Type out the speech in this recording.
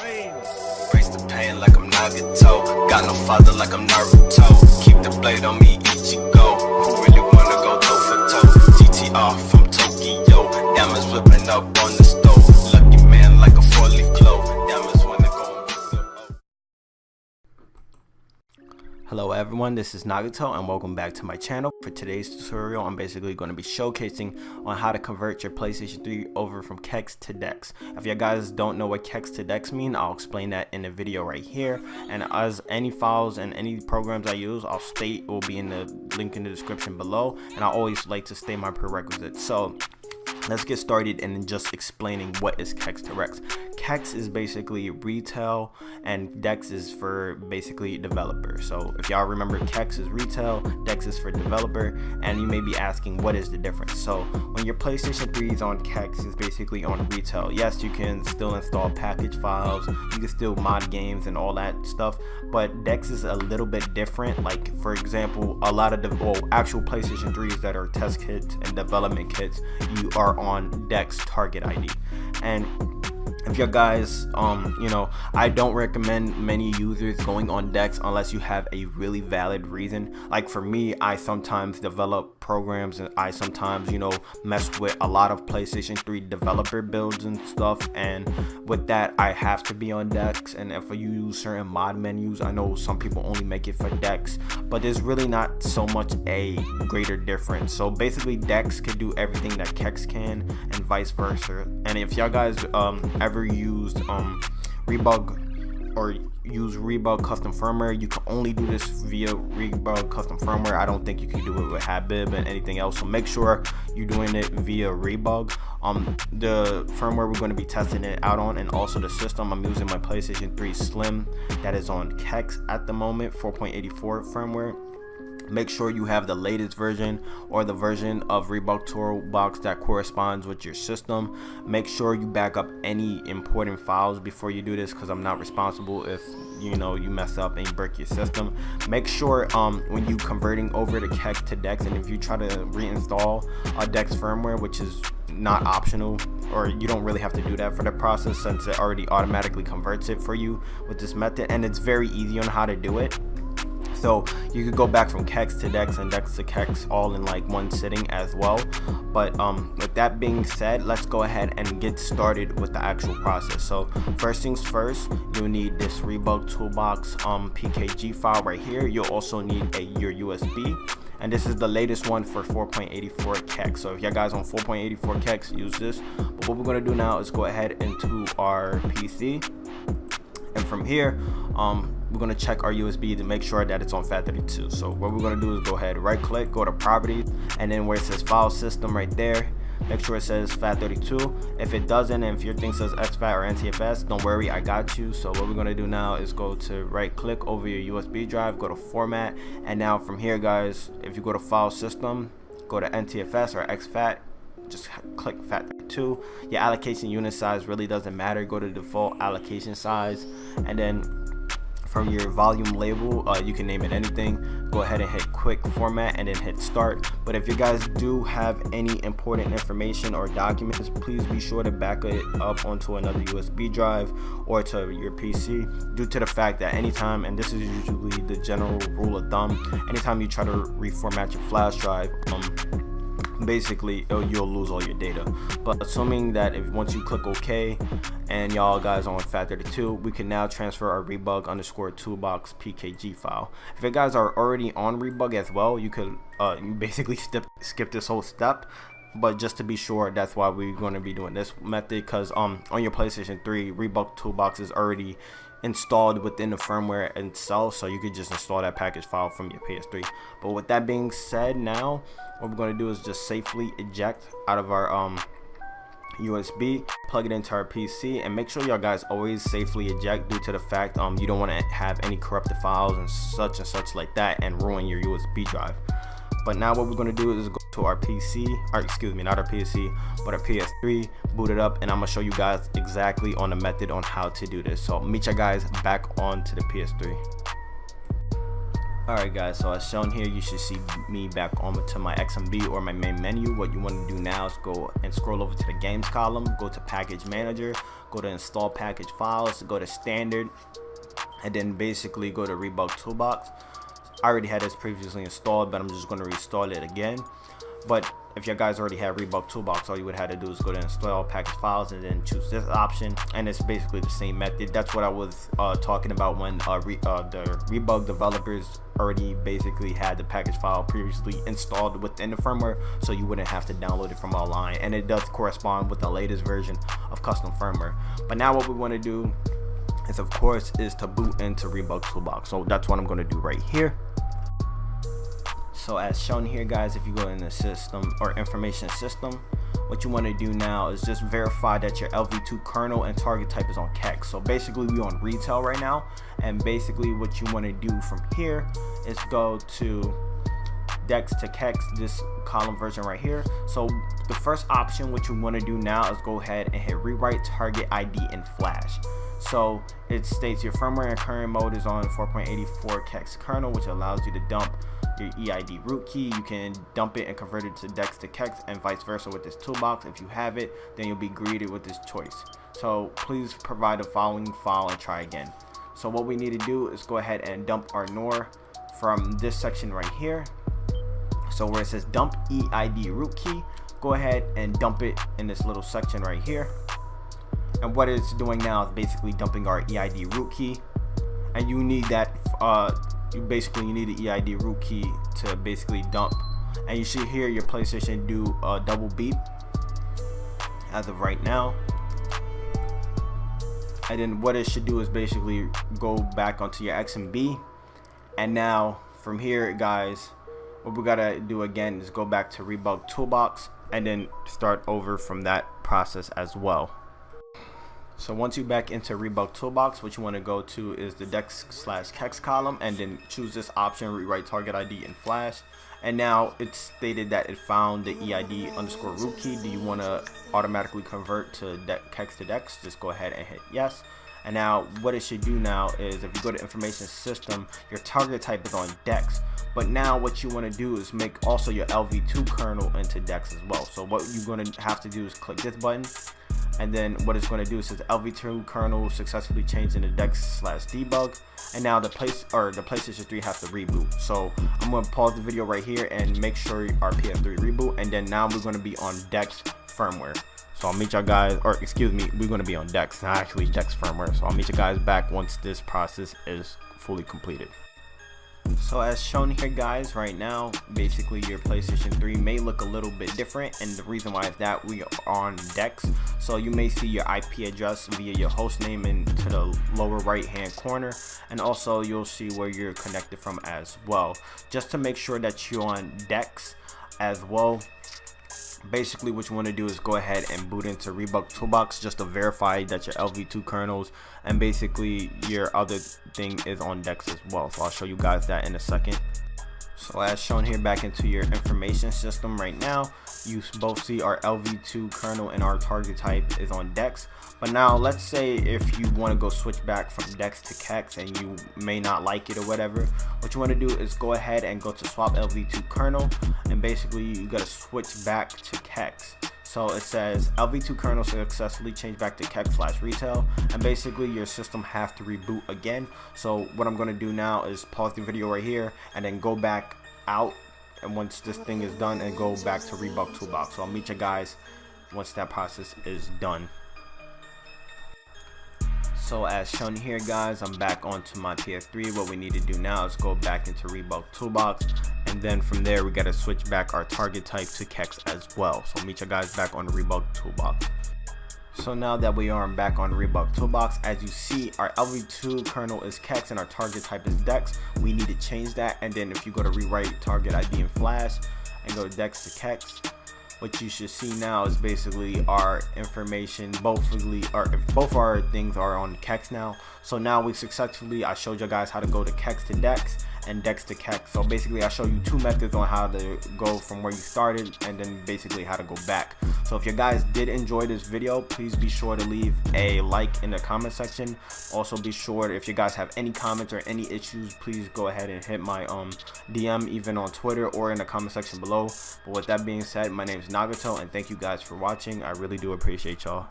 Brace the pain like I'm Nagato. Got no father like I'm Naruto. Keep the blade on me, Ichigo. Who really wanna go toe for toe? GTR from Tokyo. Diamonds whipping up on the stove. Lucky man like a 4-leaf clove. Diamonds wanna go with the Hello everyone, this is Nagato and welcome back to my channel. For today's tutorial, I'm basically going to be showcasing on how to convert your PlayStation 3 over from CEX to DEX. If you guys don't know what CEX to DEX mean, I'll explain that in the video right here. And as any files and any programs I use, I'll state will be in the link in the description below. And I always like to state my prerequisites. So let's get started and just explaining what is CEX to DEX. CEX is basically retail and DEX is for basically developer. So if y'all remember, CEX is retail, DEX is for developer, and you may be asking what is the difference. So when your PlayStation 3 is on CEX, it's basically on retail. Yes, you can still install package files, you can still mod games and all that stuff, but DEX is a little bit different. Like for example, a lot of the actual PlayStation 3s that are test kits and development kits, you are on DEX target ID. And if you guys, I don't recommend many users going on DEX unless you have a really valid reason. Like for me, I sometimes develop programs and I sometimes, mess with a lot of PlayStation 3 developer builds and stuff. And with that, I have to be on DEX. And if you use certain mod menus, I know some people only make it for DEX, but there's really not so much a greater difference. So basically, DEX can do everything that CEX can and vice versa. And if y'all guys ever used Rebug or use Rebug custom firmware, you can only do this via Rebug custom firmware. I don't think you can do it with Habib and anything else, so make sure you're doing it via Rebug. The firmware we're going to be testing it out on, and also the system, I'm using my PlayStation 3 Slim that is on CEX at the moment, 4.84 firmware. Make sure you have the latest version or the version of Rebug Toolbox that corresponds with your system. Make sure you back up any important files before you do this, because I'm not responsible if you mess up and you break your system. Make sure when you converting over to CEX to DEX, and if you try to reinstall a DEX firmware, which is not optional, or you don't really have to do that for the process since it already automatically converts it for you with this method, and it's very easy on how to do it. So you could go back from CEX to DEX and DEX to CEX all in like one sitting as well. But with that being said, let's go ahead and get started with the actual process. So first things first, you'll need this Rebug Toolbox PKG file right here. You'll also need your USB, and this is the latest one for 4.84 CEX. So if you guys on 4.84 CEX, use this. But what we're going to do now is go ahead into our PC, and from here we're going to check our USB to make sure that it's on FAT32. So what we're going to do is go ahead, right click, go to properties, and then where it says file system right there, make sure it says FAT32. If it doesn't, and if your thing says exFAT or NTFS, don't worry, I got you. So what we're going to do now is go to right click over your USB drive, go to format, and now from here guys, if you go to file system, go to NTFS or exFAT, just click FAT32. Your allocation unit size really doesn't matter, go to default allocation size, and then from your volume label, you can name it anything. Go ahead and hit quick format and then hit start. But if you guys do have any important information or documents, please be sure to back it up onto another USB drive or to your PC, due to the fact that anytime, and this is usually the general rule of thumb, anytime you try to reformat your flash drive, basically you'll lose all your data. But assuming that if once you click OK and y'all guys on FAT32, we can now transfer our Rebug _Toolbox PKG file. If you guys are already on Rebug as well, you could basically skip this whole step. But just to be sure, that's why we're going to be doing this method, because on your PlayStation 3, Rebug Toolbox is already installed within the firmware itself, so you could just install that package file from your PS3. But with that being said, now what we're going to do is just safely eject out of our USB, plug it into our PC, and make sure y'all guys always safely eject, due to the fact you don't want to have any corrupted files and such like that and ruin your USB drive. But now what we're going to do is go to our PC, or excuse me, not our PC, but our PS3, boot it up, and I'm going to show you guys exactly on the method on how to do this. So I'll meet you guys back onto the PS3. Alright guys, so as shown here, you should see me back on to my XMB or my main menu. What you want to do now is go and scroll over to the games column, go to package manager, go to install package files, go to standard, and then basically go to Rebug Toolbox. I already had this previously installed, but I'm just going to reinstall it again. But if you guys already have Rebug Toolbox, all you would have to do is go to install package files and then choose this option, and it's basically the same method. That's what I was talking about when the Rebug developers already basically had the package file previously installed within the firmware, so you wouldn't have to download it from online, and it does correspond with the latest version of custom firmware. But now what we want to do is, of course, is to boot into Rebug Toolbox. So that's what I'm going to do right here. So as shown here guys, if you go in the system or information system, what you want to do now is just verify that your LV2 kernel and target type is on CEX. So basically we're on retail right now, and basically what you want to do from here is go to DEX to CEX, this column version right here. So the first option what you want to do now is go ahead and hit rewrite target ID in flash. So it states your firmware and current mode is on 4.84 CEX kernel, which allows you to dump your EID root key. You can dump it and convert it to DEX to CEX and vice versa with this toolbox. If you have it, then you'll be greeted with this choice. So please provide the following file and try again. So what we need to do is go ahead and dump our NOR from this section right here. So where it says dump EID root key, go ahead and dump it in this little section right here. And what it's doing now is basically dumping our EID root key, and you need that you need the EID root key to basically dump, and you should hear your PlayStation do a double beep as of right now. And then what it should do is basically go back onto your XMB, and now from here guys, what we gotta do again is go back to Rebug Toolbox and then start over from that process as well. So once you're back into Rebug Toolbox, what you want to go to is the DEX/CEX column, and then choose this option, rewrite target ID in flash. And now it's stated that it found the EID underscore root key. Do you want to automatically convert to CEX to DEX? Just go ahead and hit yes. And now what it should do now is, if you go to information system, your target type is on DEX. But now what you want to do is make also your LV2 kernel into DEX as well. So what you're going to have to do is click this button, and then what it's going to do is says LV2 kernel successfully changed into DEX/debug, and now the PlayStation 3 has to reboot. So I'm going to pause the video right here and make sure our PS3 reboot, and then now we're going to be on DEX firmware. So I'll meet y'all guys, or excuse me, we're going to be on DEX, not actually DEX firmware. So I'll meet you guys back once this process is fully completed. So as shown here guys, right now basically your PlayStation 3 may look a little bit different, and the reason why is that we are on DEX. So you may see your IP address via your host name into the lower right hand corner, and also you'll see where you're connected from as well, just to make sure that you're on DEX as well. Basically what you want to do is go ahead and boot into Rebug Toolbox just to verify that your LV2 kernels and basically your other thing is on DEX as well. So I'll show you guys that in a second. So as shown here, back into your information system right now, you both see our LV2 kernel and our target type is on DEX. But now let's say if you want to go switch back from DEX to CEX and you may not like it or whatever, what you want to do is go ahead and go to swap LV2 kernel, and basically you got to switch back to CEX. So it says LV2 kernel successfully changed back to CEX/retail, and basically your system has to reboot again. So what I'm going to do now is pause the video right here and then go back out, and once this thing is done, and go back to Rebug Toolbox. So I'll meet you guys once that process is done. So as shown here guys, I'm back onto my PS3. What we need to do now is go back into Rebug Toolbox, and then from there we got to switch back our target type to CEX as well. So I'll meet you guys back on the Rebug Toolbox. So now that we are back on Rebug Toolbox, as you see, our LV2 kernel is CEX and our target type is DEX. We need to change that, and then if you go to rewrite target ID in flash and go DEX to CEX, what you should see now is basically our information, both our things are on CEX now. So now we successfully, I showed you guys how to go to CEX to DEX, and DEX to CEX. So basically I show you two methods on how to go from where you started and then basically how to go back. So if you guys did enjoy this video, please be sure to leave a like in the comment section. Also be sure, if you guys have any comments or any issues, please go ahead and hit my DM even on Twitter or in the comment section below. But with that being said, my name is Nagato, and thank you guys for watching. I really do appreciate y'all.